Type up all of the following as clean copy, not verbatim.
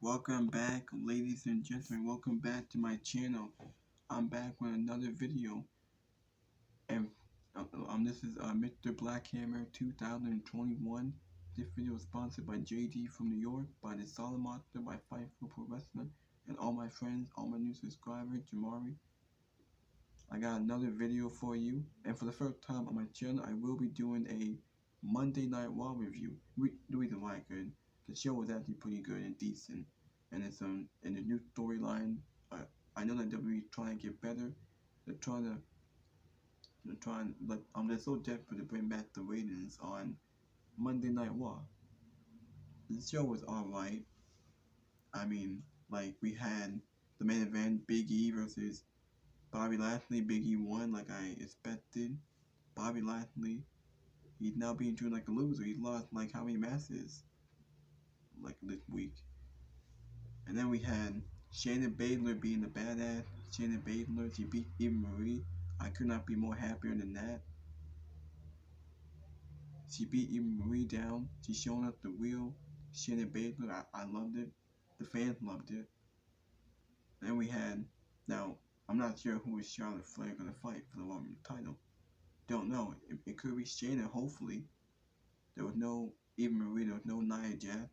Welcome back, ladies and gentlemen. Welcome back to my channel. I'm back with another video, and this is Mr. Blackhammer 2021. This video is sponsored by JD from New York, by the Solid Monster, by Fight for Pro Wrestling, and all my friends, all my new subscribers, Jamari. I got another video for you, and for the first time on my channel, I will be doing a Monday Night Raw review. The reason why I could, the show was actually pretty good and decent. And it's in the new storyline. I know that WWE is trying to get better. They're so desperate to bring back the ratings on Monday Night Raw. The show was alright. I mean, like, we had the main event, Big E versus Bobby Lashley. Big E won like I expected. Bobby Lashley, he's now being treated like a loser. He's lost like how many matches like this week. And then we had Shayna Baszler being the badass. Shayna Baszler, she beat Eva Marie. I could not be more happier than that. She beat Eva Marie down. She showing up the wheel. Shayna Baszler, I loved it. The fans loved it. Then we had, now, I'm not sure who is Charlotte Flair going to fight for the women's title. Don't know. It could be Shayna, hopefully. There was no Eva Marie, there was no Nia Jax.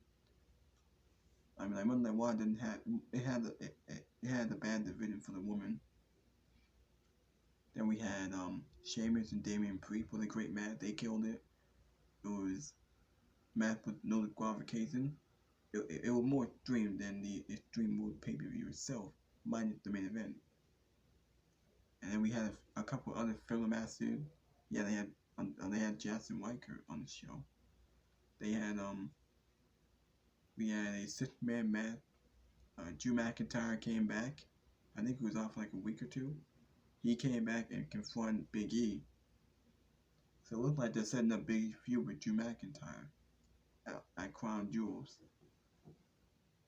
I mean, like Monday Night Raw didn't have it had the bad division for the woman. Then we had Sheamus and Damian Priest for the great match. They killed it. It was match with no disqualification. It was more extreme than the Extreme Rules pay-per-view itself, minus the main event. And then we had a couple other filler matches. Yeah, they had Jackson Riker on the show. They had we had a 6-man match. Drew McIntyre came back. I think he was off like a week or two. He came back and confronted Big E. So it looked like they're setting up Big feud with Drew McIntyre at Crown Jewels.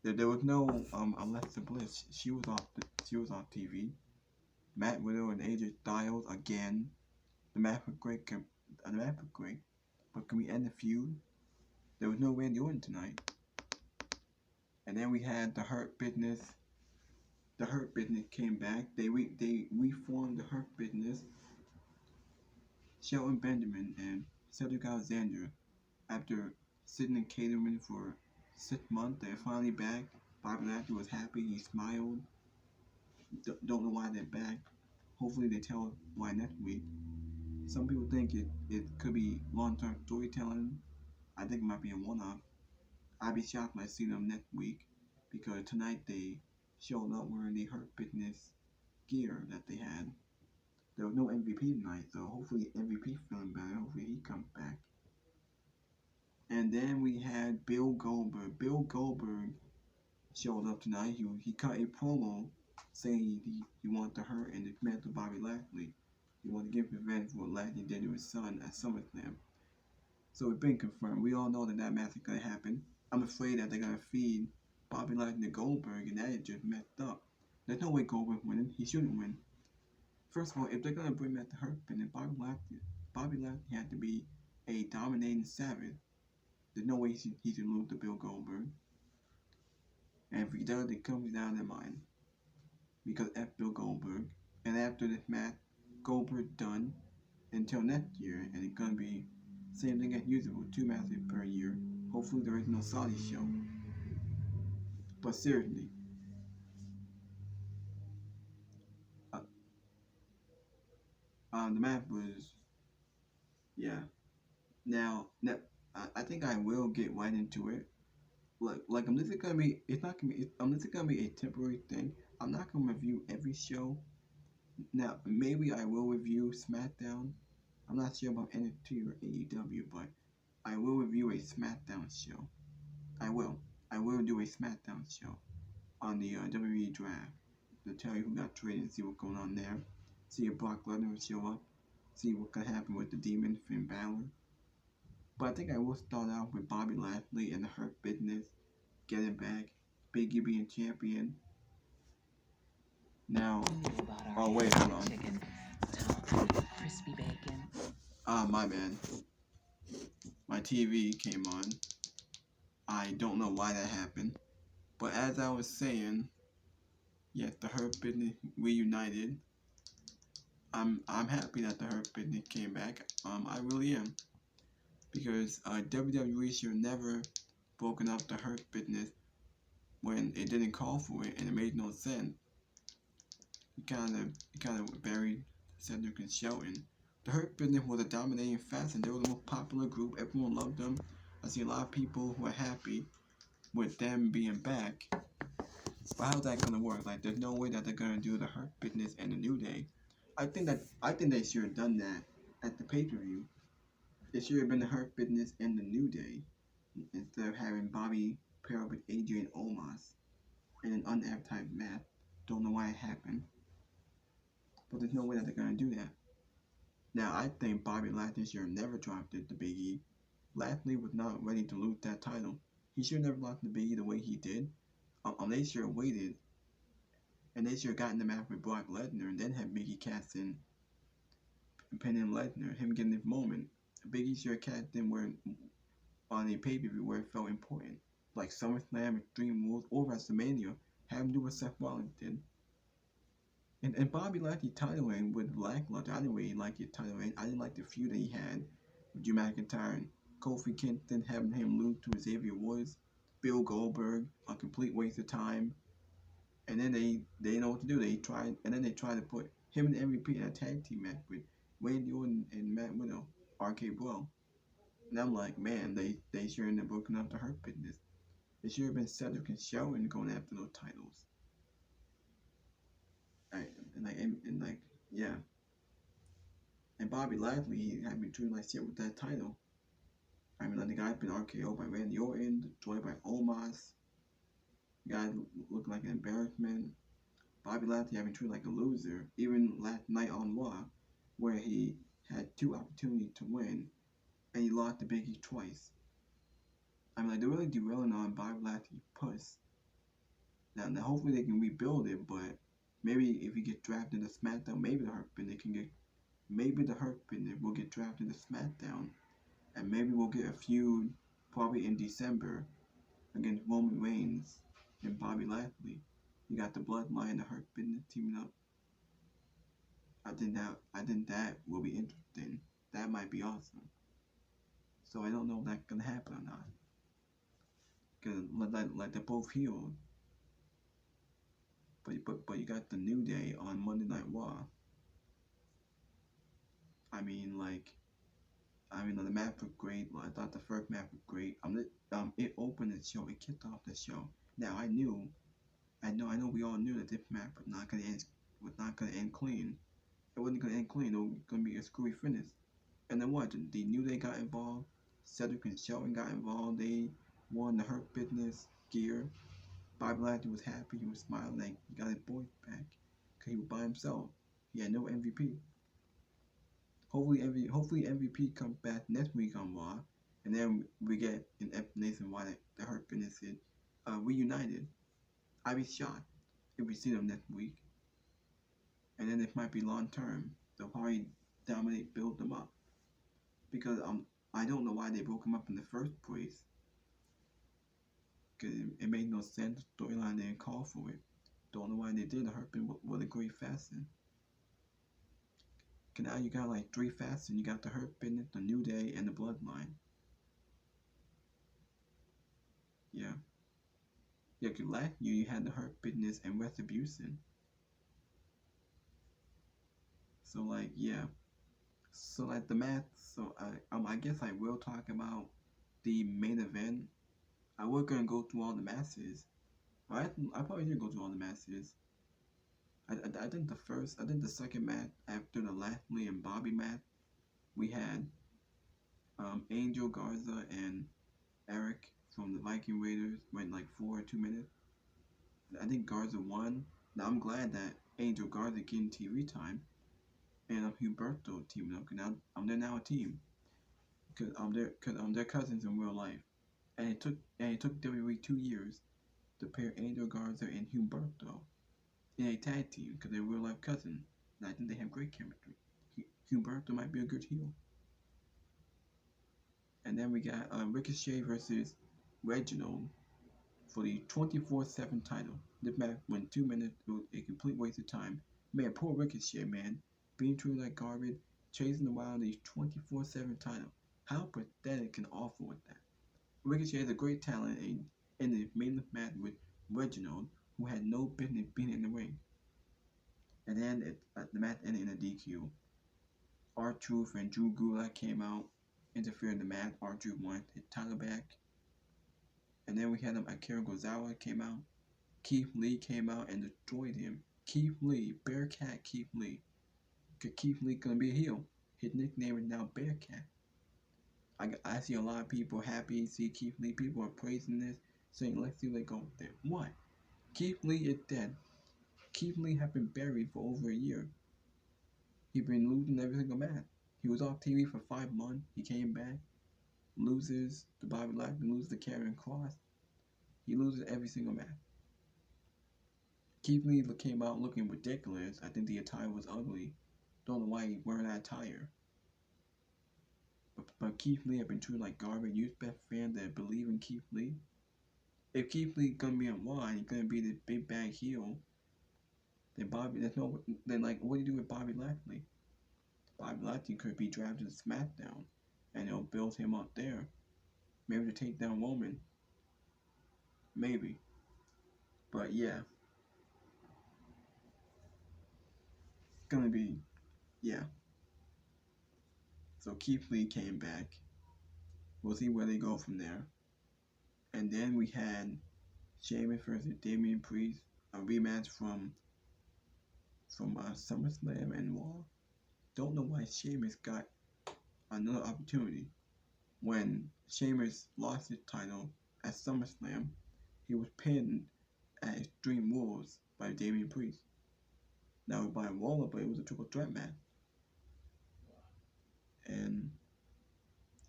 There was no Alexa Bliss. She was off TV. Matt Riddle and AJ Styles again. The match was great. But can we end the feud? There was no Randy Orton tonight. And then we had the Hurt Business. The Hurt Business came back. They reformed the Hurt Business. Shelton Benjamin and Cedric Alexander, after sitting in catering for 6 months, they're finally back. Bobby Lashley was happy. He smiled. Don't know why they're back. Hopefully they tell us why next week. Some people think it could be long-term storytelling. I think it might be a one-off. I'd be shocked when I see them next week, because tonight they showed up wearing the Hurt Business gear that they had. There was no MVP tonight, so hopefully MVP feeling better. Hopefully he comes back. And then we had Bill Goldberg. Bill Goldberg showed up tonight. He cut a promo saying he wanted to hurt and dismantle Bobby Lashley. He wanted to give revenge for what Lashley did to his son at SummerSlam. So it's been confirmed. We all know that match is going to happen. I'm afraid that they're going to feed Bobby Lashley to Goldberg, and that is just messed up. There's no way Goldberg winning. He shouldn't win. First of all, if they're going to bring back the Hurt Business, Bobby Lashley had to be a dominating savage. There's no way he should lose to Bill Goldberg. And if he does, it comes down their mind. Because F Bill Goldberg. And after this match, Goldberg done until next year. And it's going to be same thing as usual, 2 matches per year. Hopefully there is no Saudi show. But seriously, the match was, yeah. Now, I think I will get right into it. Like this is gonna be, this is gonna be a temporary thing. I'm not gonna review every show. Now, maybe I will review SmackDown. I'm not sure about NXT or AEW, but I will review a SmackDown show. I will do a SmackDown show on the WWE draft to tell you who got traded, see what's going on there, see if Brock Lesnar will show up, see what could happen with the Demon, Finn Balor. But I think I will start out with Bobby Lashley and the Hurt Business getting back, Big E being champion. Now, oh wait, hold on. Chicken, crispy bacon. My bad. My TV came on. I don't know why that happened. But as I was saying, yes, the Hurt Business reunited. I'm happy that the Hurt Business came back. I really am, because WWE should never broken up the Hurt Business when it didn't call for it and it made no sense. He kind of buried Cedric and Shelton. The Hurt Business was a dominating factor, and they were the most popular group. Everyone loved them. I see a lot of people who are happy with them being back. But how's that gonna work? Like, there's no way that they're gonna do the Hurt Business and the New Day. I think they should have done that at the pay-per-view. It should have been the Hurt Business and the New Day instead of having Bobby pair up with Adrian Omos in an unadvertised match. Don't know why it happened, but there's no way that they're gonna do that. Now, I think Bobby Lashley should have never dropped it to Big E. Lashley was not ready to lose that title. He should have never lost to Big E the way he did. They should have waited, and they should have gotten the match with Brock Lesnar, and then had Big E cast in and pin him Lesnar, him getting his moment. Big E should have cast in where on a pay-per-view where it felt important, like SummerSlam, Extreme Rules, or WrestleMania. Have him do what Seth Rollins did. And Bobby Lashley title reign with lackluster. I didn't really like his title reign. I didn't like the feud that he had with Drew McIntyre and Kofi Kingston, having him lose to Xavier Woods, Bill Goldberg, a complete waste of time. And then they didn't know what to do. They tried to put him and MVP in a tag team match with Randy Orton and Matt Widow, RK Bro. And I'm like, man, they shouldn't have broken up the Hurt Business. It should have been Cedric and Shelton going after those titles. Yeah. And Bobby Lashley, he had been treated like shit with that title. I mean, like, the guy's been RKO by Randy Orton, destroyed by Omos. The guy looked like an embarrassment. Bobby Lashley having treated like a loser, even last night on Raw, where he had 2 opportunities to win, and he lost to Big E twice. I mean, like, they're really derailing on Bobby Lashley's push. Now, hopefully they can rebuild it, but maybe if he gets drafted to SmackDown, maybe the Hurt Business will get drafted to SmackDown, and maybe we'll get a feud probably in December against Roman Reigns and Bobby Lashley. You got the Bloodline and the Hurt Business teaming up. I think that will be interesting. That might be awesome. So I don't know if that's gonna happen or not. Cause like they're both healed. But you got the New Day on Monday Night Raw. I mean, the match was great. I thought the first match was great. It opened the show. It kicked off the show. Now I know. We all knew that this match was not gonna end clean. It wasn't gonna end clean. It was gonna be a screwy finish. And then what? The New Day got involved. Cedric and Shelton got involved. They won the Hurt Business gear. Bobby Lashley was happy. He was smiling like he got his boys back. Cause he was by himself. He had no MVP. Hopefully MVP comes back next week on Raw, and then we get an explanation why the Hurt Business is reunited. I'd be shocked if we see them next week. And then it might be long term. They'll probably dominate, build them up. Because I don't know why they broke them up in the first place. Because it made no sense. The storyline didn't call for it. Don't know why they did. The Hurt Business was a great fasten. Now you got like 3 fasten. You got the Hurt Business, the New Day, and the Bloodline. Yeah. Yeah, cause last year you had the Hurt Business and Retribution. So like, yeah. So like the match. So I guess I will talk about the main event. I was gonna go through all the matches. I probably did go through all the matches. I think the second match after the Lashley and Bobby match, we had Angel Garza and Eric from the Viking Raiders went like 4 or 2 minutes. I think Garza won. Now I'm glad that Angel Garza getting TV time, and Humberto teaming up. Now they're now a team, because they're cousins in real life, and it took WWE 2 years to pair Angel Garza and Humberto in a tag team because they're real life cousins. And I think they have great chemistry. Humberto might be a good heel. And then we got Ricochet versus Reginald for the 24/7 title. This match went 2 minutes. It was a complete waste of time. Man, poor Ricochet, man. Being treated like garbage, chasing around the 24/7 title. How pathetic and awful was that? Ricochet is a great talent in the main match with Reginald, who had no business being in the ring. And then the match ended in a DQ. R-Truth and Drew Gulak came out, interfered in the match. R-Truth wanted his title back. And then we had Akira Tozawa came out. Keith Lee came out and destroyed him. Keith Lee, Bearcat Keith Lee. Because Keith Lee gonna be a heel. His nickname is now Bearcat. I see a lot of people happy to see Keith Lee. People are praising this, saying let's see what they go with it. What? Keith Lee is dead. Keith Lee has been buried for over a year. He's been losing every single match. He was off TV for 5 months. He came back, loses to Bobby Lashley, loses to Karrion Kross. He loses every single match. Keith Lee came out looking ridiculous. I think the attire was ugly. Don't know why he wearing that attire. But Keith Lee have been treated like garbage. You expect fans that believe in Keith Lee? If Keith Lee gonna be on Raw and he's gonna be the big bad heel, then like what do you do with Bobby Lashley? Bobby Lashley could be drafted to SmackDown, and they'll build him up there. Maybe to take down Roman. Maybe. But yeah. It's gonna be, yeah. So Keith Lee came back. We'll see where they go from there. And then we had Sheamus versus Damian Priest, a rematch from SummerSlam and Raw. Don't know why Sheamus got another opportunity. When Sheamus lost his title at SummerSlam, he was pinned at Extreme Rules by Damian Priest. Now it was by a roller, but it was a triple threat match. And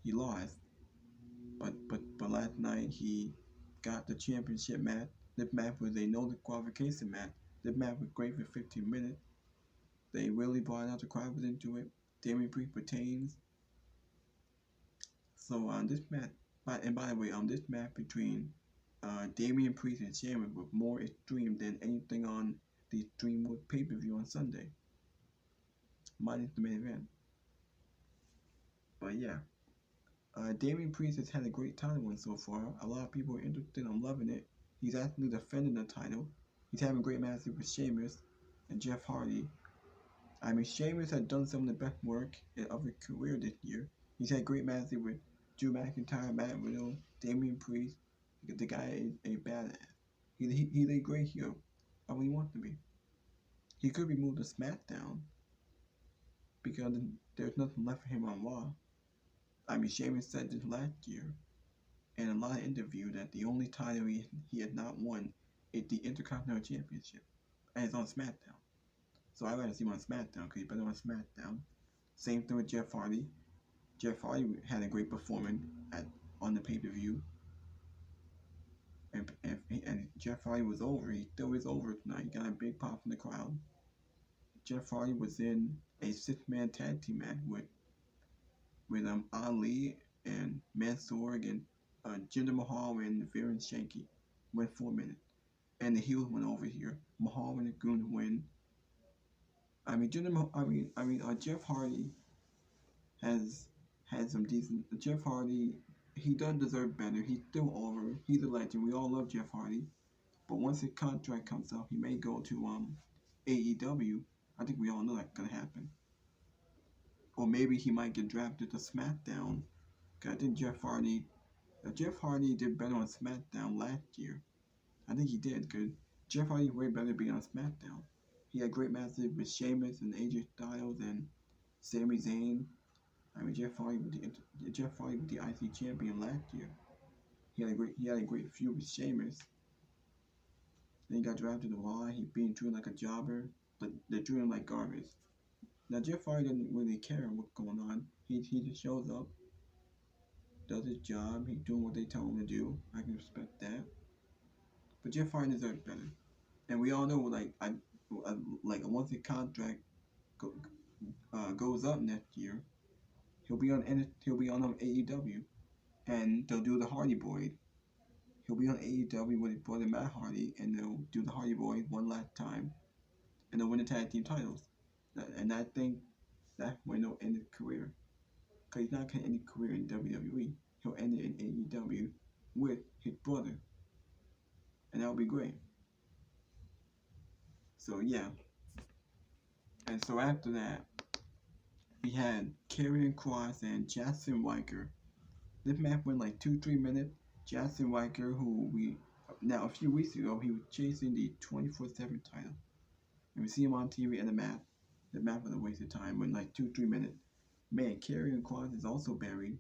he lost. But last night he got the championship match. This match was a no disqualification match. This match was great for 15 minutes. They really brought out the crowd was into it. Damian Priest retains. So this match, and by the way, this match between Damian Priest and Sheamus was more extreme than anything on the Extreme Rules pay-per-view on Sunday. Minus the main event. But yeah. Damian Priest has had a great title run so far. A lot of people are interested. I'm loving it. He's actually defending the title. He's having great matches with Sheamus and Jeff Hardy. I mean, Sheamus has done some of the best work of his career this year. He's had great matches with Drew McIntyre, Matt Riddle, Damian Priest. The guy is a badass. He's a great heel. I mean, he wants to be. He could be moved to SmackDown because there's nothing left for him on Raw. I mean, Sheamus said this last year in a lot of interviews that the only title he had not won is the Intercontinental Championship, and it's on SmackDown. So I'd rather see him on SmackDown because he's better on SmackDown. Same thing with Jeff Hardy. Jeff Hardy had a great performance on the pay-per-view, and Jeff Hardy was over. He still is over tonight. He got a big pop from the crowd. Jeff Hardy was in a 6-man tag team match with Ali and Mansoor and Jinder Mahal and Viren Shanky. Went 4 minutes. And the heels went over here. Mahal and the Goon win. I mean, Jeff Hardy has had some decent. Jeff Hardy, he does deserve better. He's still over. He's a legend. We all love Jeff Hardy. But once his contract comes out, he may go to AEW. I think we all know that's gonna happen. Or maybe he might get drafted to SmackDown. Cause I think Jeff Hardy did better on SmackDown last year. I think he did, because Jeff Hardy is way better being on SmackDown. He had great matches with Sheamus and AJ Styles and Sami Zayn. I mean, Jeff Hardy was the IC champion last year. He had a great feud with Sheamus. Then he got drafted to Raw. He being treated like a jobber, but they're treating him like garbage. Now Jeff Hardy doesn't really care what's going on. He just shows up, does his job. He's doing what they tell him to do. I can respect that. But Jeff Hardy deserves better. And we all know, like once the contract goes up next year, he'll be on AEW, and they'll do the Hardy Boy. He'll be on AEW with his brother Matt Hardy, and they'll do the Hardy Boys one last time, and they'll win the tag team titles. And I think that's when he'll end his career. Because he's not going to end his career in WWE. He'll end it in AEW with his brother. And that'll be great. So, yeah. And so after that, we had Karrion Kross and Jackson Riker. This match went like 2-3 minutes. Jackson Riker, who now a few weeks ago, he was chasing the 24/7 title. And we see him on TV in the match. The match was a waste of time, went like 2-3 minutes. Man, Karrion Kross is also buried.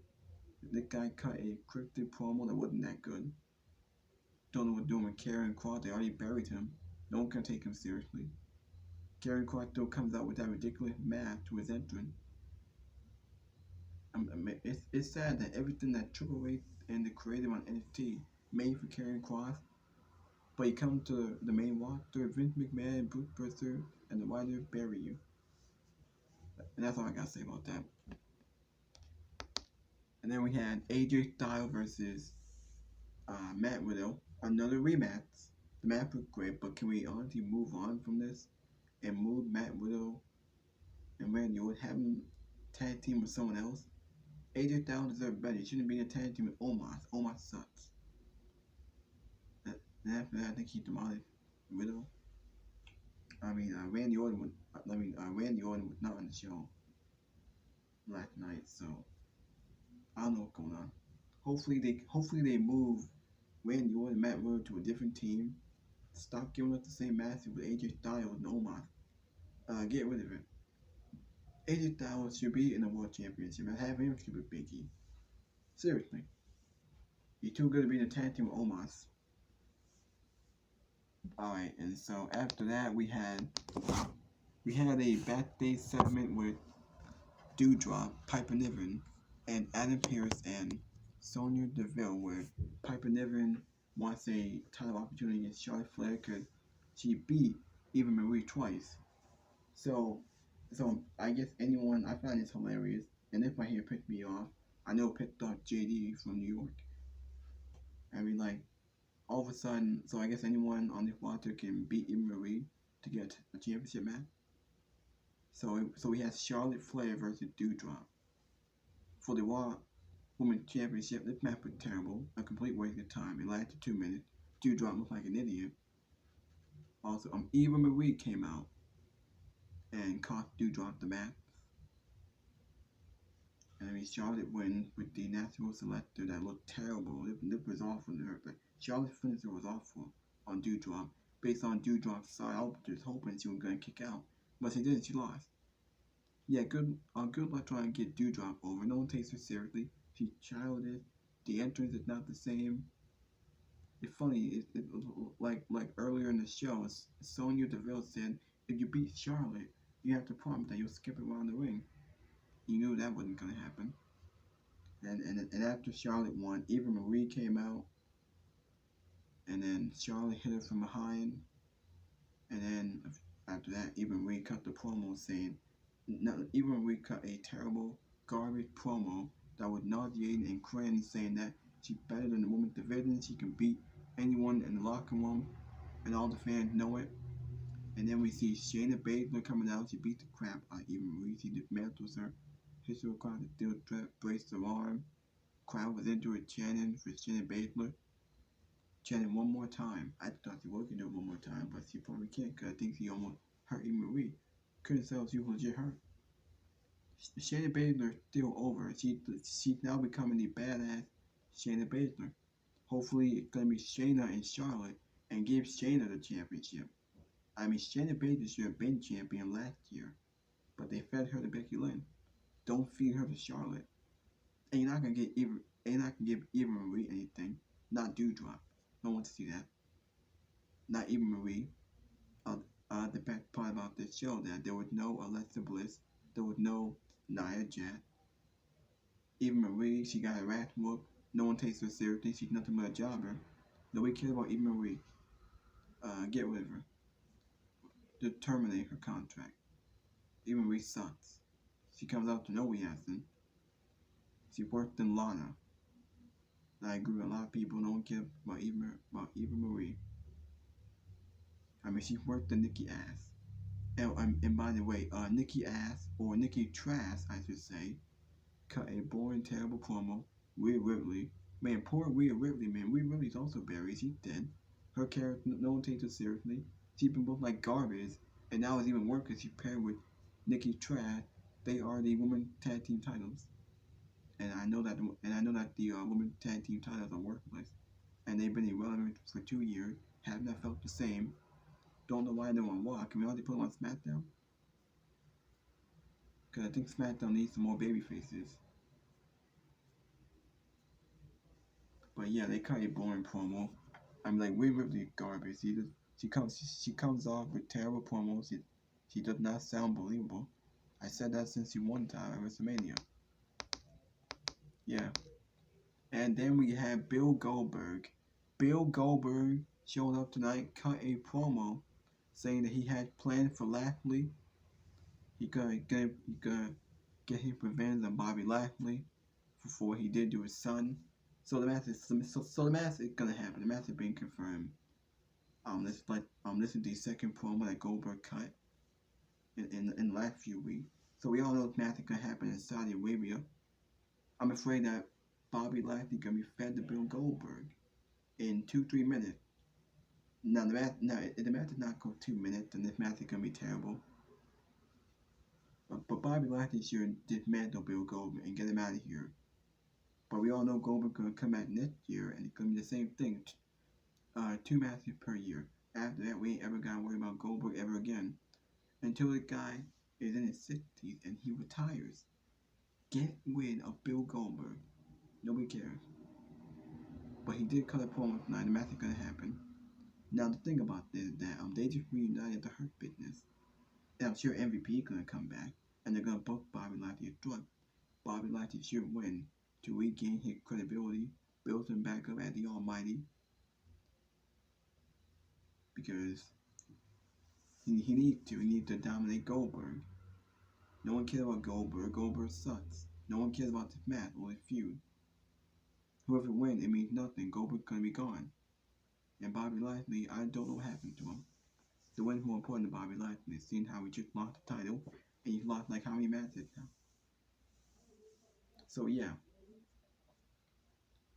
This guy cut a cryptic promo that wasn't that good. Don't know what doing with Karrion Kross. They already buried him. No one can take him seriously. Karrion Kross still comes out with that ridiculous mask to his entrance. It's sad that everything that Triple H and the creative on NXT made for Karrion Kross, but you come to the main roster, Vince McMahon, Bruce Purser, and the writers bury you. And that's all I gotta say about that. And then we had AJ Styles versus Matt Riddle, another rematch. The match was great, but can we honestly move on from this and move Matt Riddle and Randy Orton, have him tag team with someone else? AJ Styles deserves better. He shouldn't be in a tag team with Omos. Omos sucks. And after that, I think he demolished Riddle. Randy Orton was not on the show last night, so I don't know what's going on. Hopefully they move Randy Orton and Matt Riddle to a different team. Stop giving us the same match with AJ Styles and Omos. Get rid of it. AJ Styles should be in the World Championship and have him should be Big E. Seriously. He's too good to be in a tag team with Omos. Alright, and so after that we had a backstage segment with Doudrop, Piper Niven, and Adam Pearce and Sonya Deville, where Piper Niven wants a title opportunity against Charlotte Flair because she beat Eva Marie twice. So I guess I find this hilarious, and if my hair pissed me off, I know it pissed off JD from New York. All of a sudden, so I guess anyone on this roster can beat Eva Marie to get a championship match. So we had Charlotte Flair versus Doudrop for the Raw Women's Championship. This match was terrible, a complete waste of time. It lasted 2 minutes. Doudrop looked like an idiot. Also, Eva Marie came out and cost Doudrop the match. And Charlotte wins with the natural selector that looked terrible. It was awful to her, but Charlotte's finisher was awful on Doudrop. Based on Doudrop's side, I was just hoping she was going to kick out. But she didn't, she lost. Yeah, good luck trying to get Doudrop over. No one takes her seriously. She's childish. The entrance is not the same. It's funny, like earlier in the show, Sonya Deville said, if you beat Charlotte, you have to promise that you'll skip around the ring. You knew that wasn't going to happen. And after Charlotte won, Eva Marie came out, and then Charlotte hit her from behind, and then after that, Eva Marie cut the promo saying, Eva Marie cut a terrible, garbage promo that was nauseating and cringe, saying that she's better than the women's division, she can beat anyone in the locker room, and all the fans know it. And then we see Shayna Baszler coming out. She beat the crap out of Eva Marie. She dismantles her, hits her across the steel trap, braced her arm. Crowd was into it, chanting for Shayna Baszler. Chanting one more time. I thought she was going to do it one more time, but she probably can't because I think she almost hurt Eva Marie. Couldn't tell if she was legit hurt. Shayna Baszler still over. She's now becoming the badass Shayna Baszler. Hopefully it's going to be Shayna and Charlotte and give Shayna the championship. Shayna Baszler should have been champion last year, but they fed her to Becky Lynch. Don't feed her to Charlotte. And you're not gonna give Eva Marie anything. Not Doudrop. No one wants to see that. Not Eva Marie. The best part about this show that there was no Alexa Bliss. There was no Nia Jax. Eva Marie, she got her ass whooped. No one takes her seriously. She's nothing but a jobber. Nobody cares about Eva Marie. Get rid of her. To terminate her contract. Eva Marie sucks. She comes out to nowhere, hasn't. She's worse than Lana. I agree with a lot of people don't care Eva Marie. I mean, she worked the Nikki ass. And by the way, Nikki ass, or Nikki Trash, I should say, cut a boring, terrible promo. Rhea Ripley, man, poor Rhea Ripley, man. Rhea Ripley's also buried. She's dead. Her character, no one takes her seriously. She's been both like garbage, and now it's even worse because she paired with Nikki Trash. They are the women tag team titles, and I know that the women tag team titles are worthless, and they've been irrelevant for 2 years. Have not felt the same. Don't know why they want to walk. Can we already put them on SmackDown? Because I think SmackDown needs some more baby faces. But yeah, they cut a boring promo. I'm like, we really garbage. She comes off with terrible promos. She does not sound believable. I said that since she won time at WrestleMania. Yeah. And then we have Bill Goldberg. Bill Goldberg showed up tonight, cut a promo saying that he had planned for Lashley. He gonna get his revenge on Bobby Lashley for what he did to his son. So the match is gonna happen. The match is being confirmed. This is the second promo that Goldberg cut in the last few weeks. So we all know this match is gonna happen in Saudi Arabia. I'm afraid that Bobby Lashley gonna be fed to Bill Goldberg in 2-3 minutes. Now if the match does not go 2 minutes, then this match is gonna be terrible. But Bobby Lashley should dismantle Bill Goldberg and get him out of here. But we all know Goldberg gonna come back next year, and it's gonna be the same thing. 2 matches per year. After that, we ain't ever gotta worry about Goldberg ever again. Until the guy is in his 60s and he retires. Get rid of Bill Goldberg. Nobody cares. But he did cut a promo tonight. The match is gonna happen. Now the thing about this is that they just reunited the Hurt Business. And I'm sure MVP is gonna come back, and they're gonna book Bobby Lashley a drug. Bobby Lashley should win to regain his credibility, build him back up as the Almighty, because he needs to dominate Goldberg. No one cares about Goldberg. Goldberg sucks. No one cares about this match or this feud. Whoever wins, it means nothing. Goldberg's gonna be gone. And Bobby Lashley, I don't know what happened to him. The win more important to Bobby Lashley is seeing how he just lost the title, and he's lost like how many matches now. So yeah.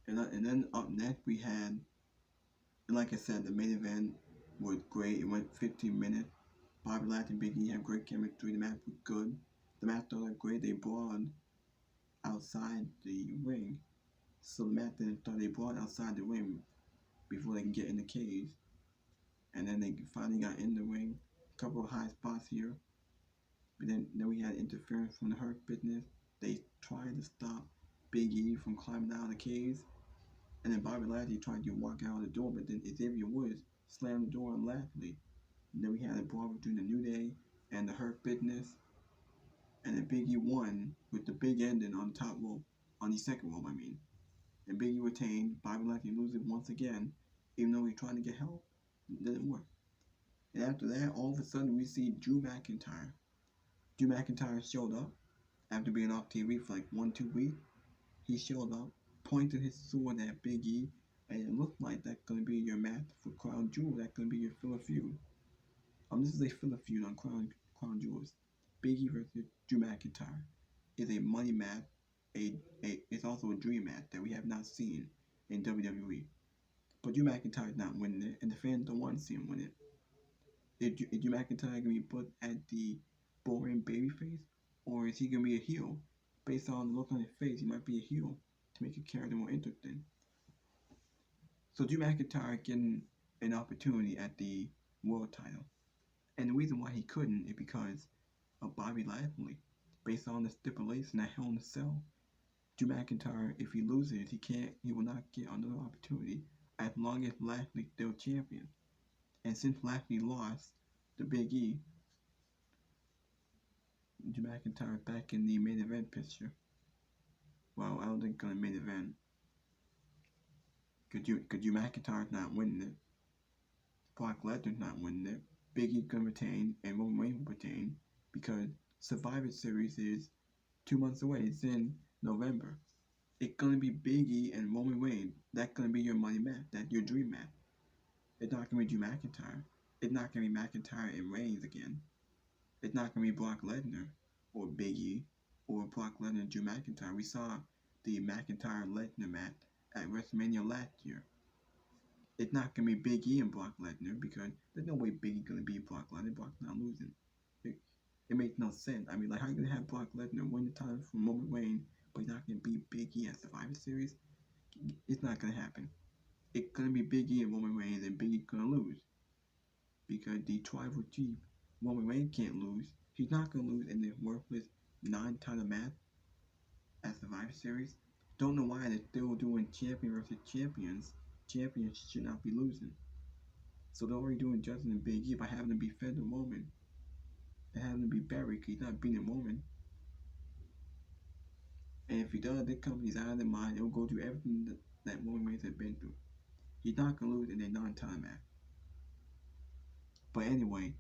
And then up next we had, and like I said, the main event was great. It went 15 minutes. Bobby Lashley and Big E had great chemistry. The match was good. The match started great. They brawled outside the ring. So the match then started, they brawled outside the ring before they can get in the cage. And then they finally got in the ring. A couple of high spots here. But then we had interference from the Hurt Business. They tried to stop Big E from climbing out of the cage. And then Bobby Lashley tried to walk out the door, but then Xavier Woods slammed the door on Lashley. And then we had a brawl between the New Day and the Hurt Business. And then Big E won with the big ending on the top rope, on the second rope, I mean. And Big E retained. Bobby Lashley loses once again, even though he's trying to get help. It didn't work. And after that, all of a sudden, we see Drew McIntyre. Drew McIntyre showed up after being off TV for like 1-2 weeks. He showed up, pointed his sword at Big E, and it looked like that's going to be your match for Crown Jewel. That's going to be your filler feud. This is a filler feud on Crown Jewels. Big E versus Drew McIntyre is a money match. It's also a dream match that we have not seen in WWE. But Drew McIntyre is not winning it, and the fans don't want to see him win it. Is Drew McIntyre going to be put at the boring babyface, or is he going to be a heel? Based on the look on his face, he might be a heel to make his character more interesting. So Drew McIntyre getting an opportunity at the world title. And the reason why he couldn't is because of Bobby Lashley. Based on the stipulation at Hell in a Cell, Drew McIntyre, if he loses, he will not get another opportunity as long as Lashley's still champion. And since Lashley lost to Big E, Drew McIntyre back in the main event picture. Well, I don't think on the main event. Because Drew McIntyre's not winning it. Brock Lesnar's not winning it. Big E's gonna retain, and Roman Reigns will retain, because Survivor Series is 2 months away. It's in November. It's gonna be Big E and Roman Reigns. That's gonna be your money match. That's your dream match. It's not gonna be Drew McIntyre. It's not gonna be McIntyre and Reigns again. It's not gonna be Brock Lesnar or Big E or Brock Lesnar and Drew McIntyre. We saw the McIntyre Lesnar match at WrestleMania last year. It's not gonna be Big E and Brock Lesnar because there's no way Big E gonna beat Brock Lesnar. Brock's not losing. It, it makes no sense. I mean, like, how you gonna have Brock Lesnar win the title from Roman Reigns, but he's not gonna beat Big E at Survivor Series? It's not gonna happen. It's gonna be Big E and Roman Reigns, and Big E's gonna lose because the tribal chief Roman Reigns can't lose. He's not gonna lose in the worthless non-title match at Survivor Series. Don't know why they're still doing champion versus champions. Champions should not be losing. So they're already doing Justin and Big E by having to be fed to Roman and having to be buried because he's not beating Roman. And if he does, the company's out of their mind. It will go through everything that Roman Reigns has been through. He's not gonna lose in a non-title match. But anyway,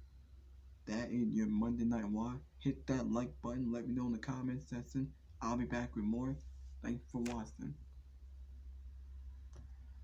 that is your Monday Night Raw. Hit that like button. Let me know in the comment section. I'll be back with more. Thanks for watching.